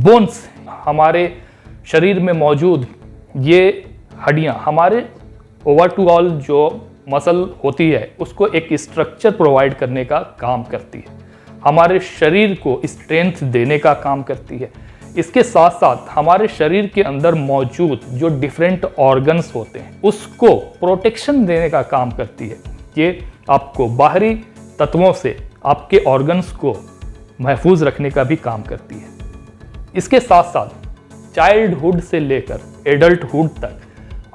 Bones, हमारे शरीर में मौजूद ये हड्डियाँ हमारे ओवरऑल जो मसल होती है उसको एक स्ट्रक्चर प्रोवाइड करने का काम करती है, हमारे शरीर को स्ट्रेंथ देने का काम करती है। इसके साथ साथ हमारे शरीर के अंदर मौजूद जो डिफरेंट ऑर्गन्स होते हैं उसको प्रोटेक्शन देने का काम करती है। ये आपको बाहरी तत्वों से आपके ऑर्गन्स को महफूज रखने का भी काम करती है। इसके साथ साथ चाइल्डहुड से लेकर एडल्टहुड तक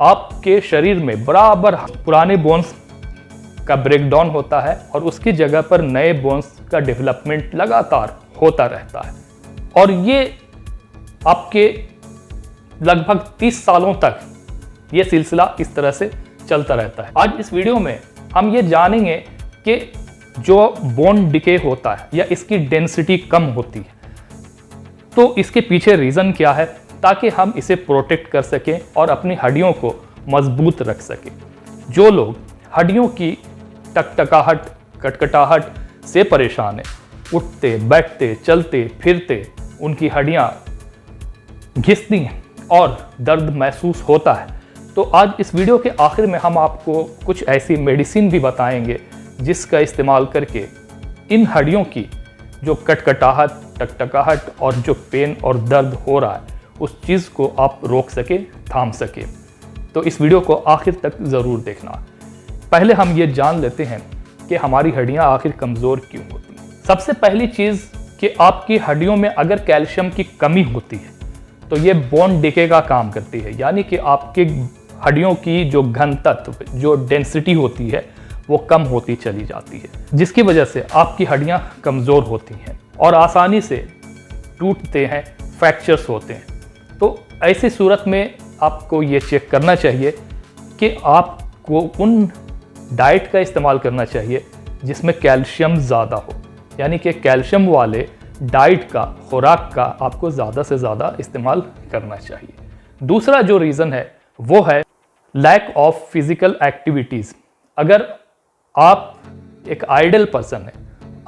आपके शरीर में बराबर पुराने बोन्स का ब्रेकडाउन होता है और उसकी जगह पर नए बोन्स का डेवलपमेंट लगातार होता रहता है और ये आपके लगभग 30 सालों तक ये सिलसिला इस तरह से चलता रहता है। आज इस वीडियो में हम ये जानेंगे कि जो बोन डिके होता है या इसकी डेंसिटी कम होती है तो इसके पीछे रीज़न क्या है, ताकि हम इसे प्रोटेक्ट कर सकें और अपनी हड्डियों को मजबूत रख सकें। जो लोग हड्डियों की टकटकाहट, कटकटाहट से परेशान हैं, उठते बैठते चलते फिरते उनकी हड्डियां घिसती हैं और दर्द महसूस होता है, तो आज इस वीडियो के आखिर में हम आपको कुछ ऐसी मेडिसिन भी बताएंगे जिसका इस्तेमाल करके इन हड्डियों की जो कटकटाहट, टकटकाहट और जो पेन और दर्द हो रहा है उस चीज़ को आप रोक सके, थाम सके। तो इस वीडियो को आखिर तक ज़रूर देखना। पहले हम ये जान लेते हैं कि हमारी हड्डियाँ आखिर कमज़ोर क्यों होती हैं। सबसे पहली चीज़ कि आपकी हड्डियों में अगर कैल्शियम की कमी होती है तो ये बोन डिके का काम करती है, यानी कि आपकी हड्डियों की जो घन तत्व, जो डेंसिटी होती है वो कम होती चली जाती है, जिसकी वजह से आपकी हड्डियाँ कमज़ोर होती हैं और आसानी से टूटते हैं, फ्रैक्चर्स होते हैं। तो ऐसी सूरत में आपको ये चेक करना चाहिए कि आपको उन डाइट का इस्तेमाल करना चाहिए जिसमें कैल्शियम ज़्यादा हो, यानी कि कैल्शियम वाले डाइट का, खुराक का आपको ज़्यादा से ज़्यादा इस्तेमाल करना चाहिए। दूसरा जो रीज़न है वो है लैक ऑफ फिज़िकल एक्टिविटीज़। अगर आप एक आइडल पर्सन हैं,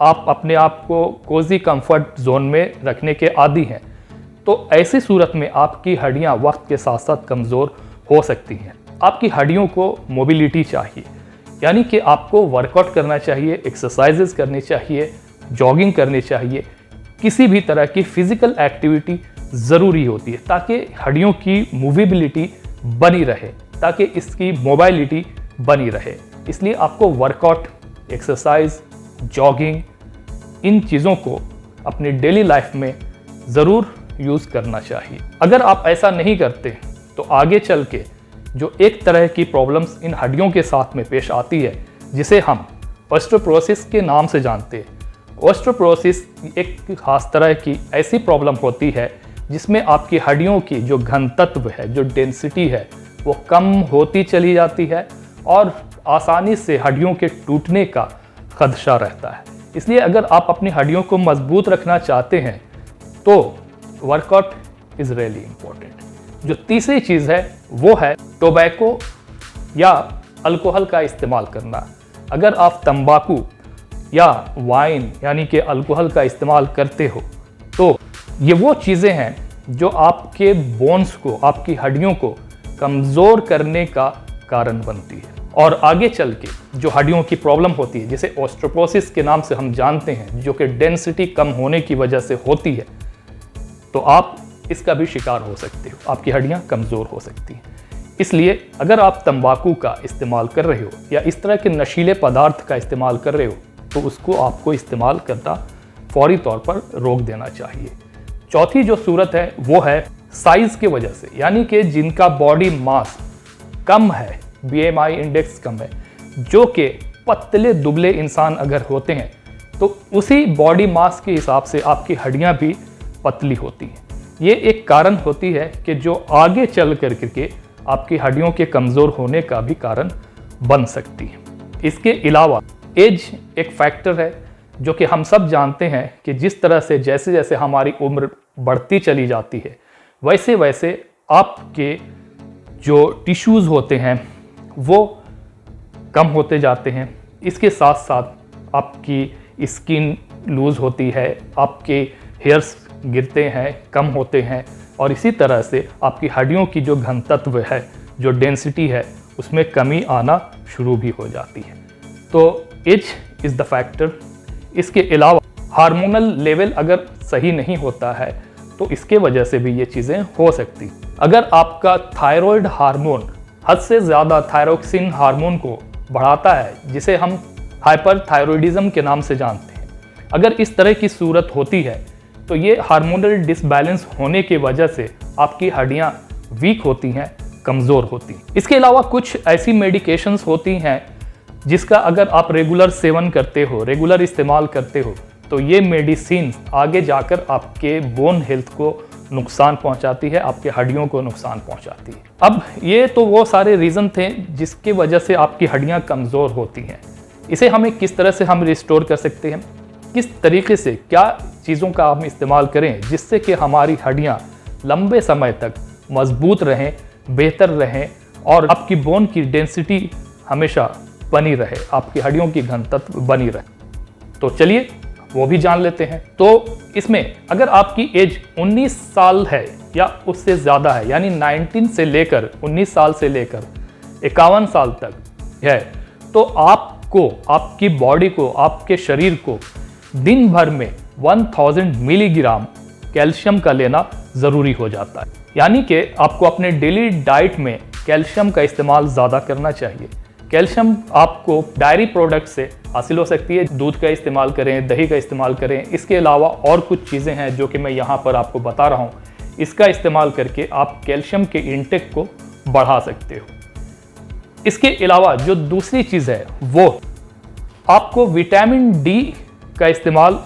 आप अपने आप को कोजी कंफर्ट जोन में रखने के आदी हैं, तो ऐसी सूरत में आपकी हड्डियां वक्त के साथ साथ कमज़ोर हो सकती हैं। आपकी हड्डियों को मोबिलिटी चाहिए, यानी कि आपको वर्कआउट करना चाहिए, एक्सरसाइजेस करनी चाहिए, जॉगिंग करनी चाहिए, किसी भी तरह की फिज़िकल एक्टिविटी ज़रूरी होती है ताकि हड्डियों की मूवेबिलिटी बनी रहे, ताकि इसकी मोबाइलिटी बनी रहे। इसलिए आपको वर्कआउट, एक्सरसाइज, जॉगिंग, इन चीज़ों को अपनी डेली लाइफ में ज़रूर यूज़ करना चाहिए। अगर आप ऐसा नहीं करते तो आगे चल के जो एक तरह की प्रॉब्लम्स इन हड्डियों के साथ में पेश आती है, जिसे हम ऑस्टियोपोरोसिस के नाम से जानते हैं। ऑस्टियोपोरोसिस एक खास तरह की ऐसी प्रॉब्लम होती है जिसमें आपकी हड्डियों की जो घन तत्व है, जो डेंसिटी है, वो कम होती चली जाती है और आसानी से हड्डियों के टूटने का खदशा रहता है। इसलिए अगर आप अपनी हड्डियों को मजबूत रखना चाहते हैं तो वर्कआउट इज़ रियली इम्पोर्टेंट। जो तीसरी चीज़ है वो है टोबैको या अल्कोहल का इस्तेमाल करना। अगर आप तंबाकू या वाइन यानी कि अल्कोहल का इस्तेमाल करते हो तो ये वो चीज़ें हैं जो आपके बोन्स को, आपकी हड्डियों को कमज़ोर करने का कारण बनती है और आगे चल के जो हड्डियों की प्रॉब्लम होती है, जिसे ऑस्टियोपोरोसिस के नाम से हम जानते हैं, जो कि डेंसिटी कम होने की वजह से होती है, तो आप इसका भी शिकार हो सकते हो, आपकी हड्डियां कमज़ोर हो सकती हैं। इसलिए अगर आप तंबाकू का इस्तेमाल कर रहे हो या इस तरह के नशीले पदार्थ का इस्तेमाल कर रहे हो तो उसको आपको इस्तेमाल करना फौरी तौर पर रोक देना चाहिए। चौथी जो सूरत है वो है साइज़ की वजह से, यानी कि जिनका बॉडी मास कम है, BMI इंडेक्स कम है, जो कि पतले दुबले इंसान अगर होते हैं तो उसी बॉडी मास के हिसाब से आपकी हड्डियां भी पतली होती हैं। ये एक कारण होती है कि जो आगे चल कर के आपकी हड्डियों के कमज़ोर होने का भी कारण बन सकती है। इसके अलावा एज एक फैक्टर है जो कि हम सब जानते हैं कि जिस तरह से जैसे जैसे हमारी उम्र बढ़ती चली जाती है वैसे वैसे आपके जो टिश्यूज़ होते हैं वो कम होते जाते हैं। इसके साथ साथ आपकी स्किन लूज़ होती है, आपके हेयर्स गिरते हैं, कम होते हैं और इसी तरह से आपकी हड्डियों की जो घनत्व है, जो डेंसिटी है, उसमें कमी आना शुरू भी हो जाती है। तो एज इज़ द फैक्टर। इसके अलावा हार्मोनल लेवल अगर सही नहीं होता है तो इसके वजह से भी ये चीज़ें हो सकती। अगर आपका थायराइड हार्मोन हद से ज़्यादा थायरोक्सिन हार्मोन को बढ़ाता है, जिसे हम हाइपरथायरॉयडिज्म के नाम से जानते हैं, अगर इस तरह की सूरत होती है तो ये हार्मोनल डिसबैलेंस होने की वजह से आपकी हड्डियां वीक होती हैं, कमज़ोर होती हैं। इसके अलावा कुछ ऐसी मेडिकेशंस होती हैं जिसका अगर आप रेगुलर सेवन करते हो, रेगुलर इस्तेमाल करते हो, तो ये मेडिसिन आगे जाकर आपके बोन हेल्थ को नुकसान पहुंचाती है, आपके हड्डियों को नुकसान पहुंचाती है। अब ये तो वो सारे रीज़न थे जिसकी वजह से आपकी हड्डियां कमज़ोर होती हैं। इसे हमें किस तरह से हम रिस्टोर कर सकते हैं, किस तरीके से, क्या चीज़ों का हम इस्तेमाल करें जिससे कि हमारी हड्डियां लंबे समय तक मजबूत रहें, बेहतर रहें और आपकी बोन की डेंसिटी हमेशा बनी रहे, आपकी हड्डियों की घनत्व बनी रहे। तो चलिए वो भी जान लेते हैं। तो इसमें अगर आपकी एज 19 साल है या उससे ज़्यादा है, यानी 19 साल से लेकर 51 साल तक है, तो आपको, आपकी बॉडी को, आपके शरीर को दिन भर में 1000 मिलीग्राम कैल्शियम का लेना ज़रूरी हो जाता है। यानी कि आपको अपने डेली डाइट में कैल्शियम का इस्तेमाल ज़्यादा करना चाहिए। कैल्शियम आपको डायरी प्रोडक्ट से हासिल हो सकती है, दूध का इस्तेमाल करें, दही का इस्तेमाल करें। इसके अलावा और कुछ चीज़ें हैं जो कि मैं यहाँ पर आपको बता रहा हूँ, इसका इस्तेमाल करके आप कैल्शियम के इंटेक को बढ़ा सकते हो। इसके अलावा जो दूसरी चीज़ है वो आपको विटामिन डी का इस्तेमाल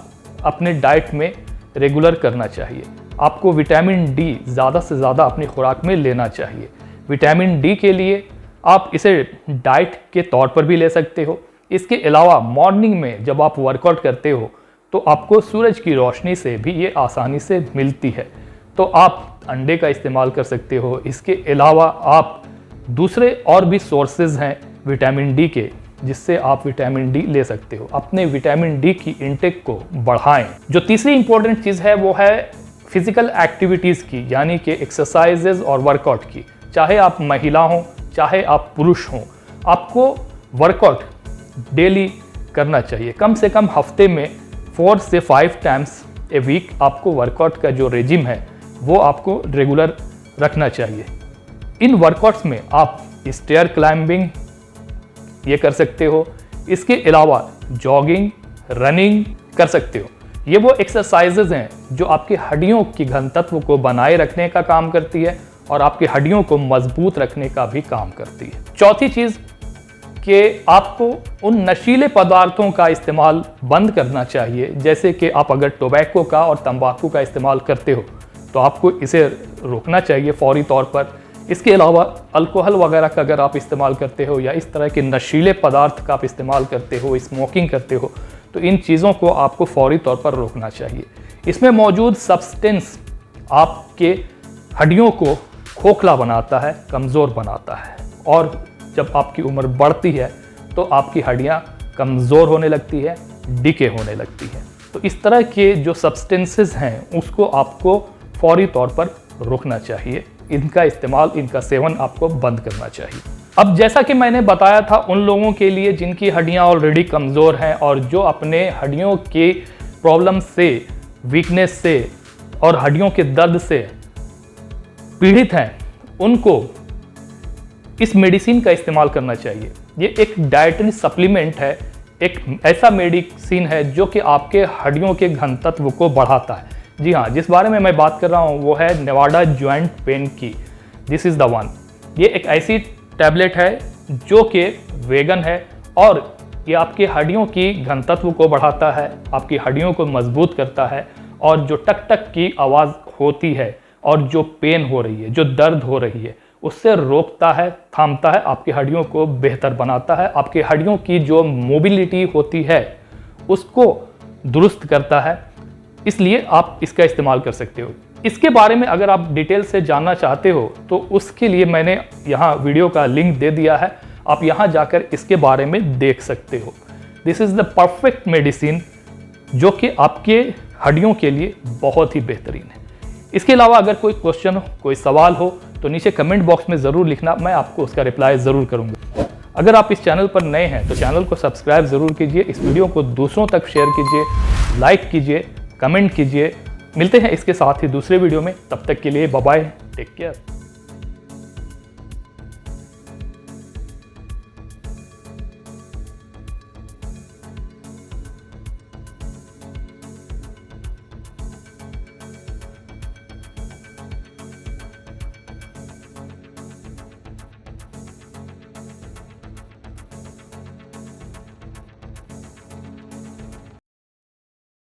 अपने डाइट में रेगुलर करना चाहिए। आपको विटामिन डी ज़्यादा से ज़्यादा अपनी खुराक में लेना चाहिए। विटामिन डी के लिए आप इसे डाइट के तौर पर भी ले सकते हो। इसके अलावा मॉर्निंग में जब आप वर्कआउट करते हो तो आपको सूरज की रोशनी से भी ये आसानी से मिलती है, तो आप अंडे का इस्तेमाल कर सकते हो। इसके अलावा आप दूसरे और भी सोर्सेज हैं विटामिन डी के, जिससे आप विटामिन डी ले सकते हो। अपने विटामिन डी की इंटेक को बढ़ाएं। जो तीसरी इंपॉर्टेंट चीज़ है वो है फिजिकल एक्टिविटीज़ की, यानी कि एक्सरसाइजेज और वर्कआउट की। चाहे आप महिला हों, चाहे आप पुरुष हों, आपको वर्कआउट डेली करना चाहिए। कम से कम हफ्ते में 4 से 5 टाइम्स ए वीक आपको वर्कआउट का जो रेजिम है वो आपको रेगुलर रखना चाहिए। इन वर्कआउट्स में आप स्टेयर क्लाइंबिंग ये कर सकते हो। इसके अलावा जॉगिंग, रनिंग कर सकते हो। ये वो एक्सरसाइजेज हैं जो आपकी हड्डियों की घनत्व को बनाए रखने का काम करती है और आपकी हड्डियों को मजबूत रखने का भी काम करती है। चौथी चीज़ कि आपको उन नशीले पदार्थों का इस्तेमाल बंद करना चाहिए। जैसे कि आप अगर टोबैको का और तंबाकू का इस्तेमाल करते हो तो आपको इसे रोकना चाहिए फौरी तौर पर। इसके अलावा अल्कोहल वगैरह का अगर आप इस्तेमाल करते हो या इस तरह के नशीले पदार्थ का आप इस्तेमाल करते हो, स्मोकिंग करते हो, तो इन चीज़ों को आपको फौरी तौर पर रोकना चाहिए। इसमें मौजूद सब्सटेंस आपके हड्डियों को खोखला बनाता है, कमज़ोर बनाता है, और जब आपकी उम्र बढ़ती है तो आपकी हड्डियाँ कमज़ोर होने लगती है, डिके होने लगती है। तो इस तरह के जो सब्सटेंसेस हैं उसको आपको फौरी तौर पर रोकना चाहिए। इनका इस्तेमाल, इनका सेवन आपको बंद करना चाहिए। अब जैसा कि मैंने बताया था, उन लोगों के लिए जिनकी हड्डियाँ ऑलरेडी कमज़ोर हैं और जो अपने हड्डियों के प्रॉब्लम से, वीकनेस से और हड्डियों के दर्द से पीड़ित हैं, उनको इस मेडिसिन का इस्तेमाल करना चाहिए। ये एक डाइटरी सप्लीमेंट है, एक ऐसा मेडिसिन है जो कि आपके हड्डियों के घनत्व को बढ़ाता है। जी हाँ, जिस बारे में मैं बात कर रहा हूँ वो है नेवाडा जॉइंट पेन की। This is the one. ये एक ऐसी टैबलेट है जो कि वेगन है और ये आपकी हड्डियों की घनत्व को बढ़ाता है, आपकी हड्डियों को मजबूत करता है, और जो टक टक की आवाज़ होती है और जो पेन हो रही है, जो दर्द हो रही है, उससे रोकता है, थामता है, आपकी हड्डियों को बेहतर बनाता है, आपकी हड्डियों की जो मोबिलिटी होती है उसको दुरुस्त करता है। इसलिए आप इसका इस्तेमाल कर सकते हो। इसके बारे में अगर आप डिटेल से जानना चाहते हो तो उसके लिए मैंने यहाँ वीडियो का लिंक दे दिया है, आप यहाँ जाकर इसके बारे में देख सकते हो। This is the perfect medicine जो कि आपके हड्डियों के लिए बहुत ही बेहतरीन है। इसके अलावा अगर कोई क्वेश्चन हो, कोई सवाल हो तो नीचे कमेंट बॉक्स में ज़रूर लिखना, मैं आपको उसका रिप्लाई ज़रूर करूँगा। अगर आप इस चैनल पर नए हैं तो चैनल को सब्सक्राइब ज़रूर कीजिए, इस वीडियो को दूसरों तक शेयर कीजिए, लाइक कीजिए, कमेंट कीजिए। मिलते हैं इसके साथ ही दूसरे वीडियो में, तब तक के लिए बाय बाय, टेक केयर।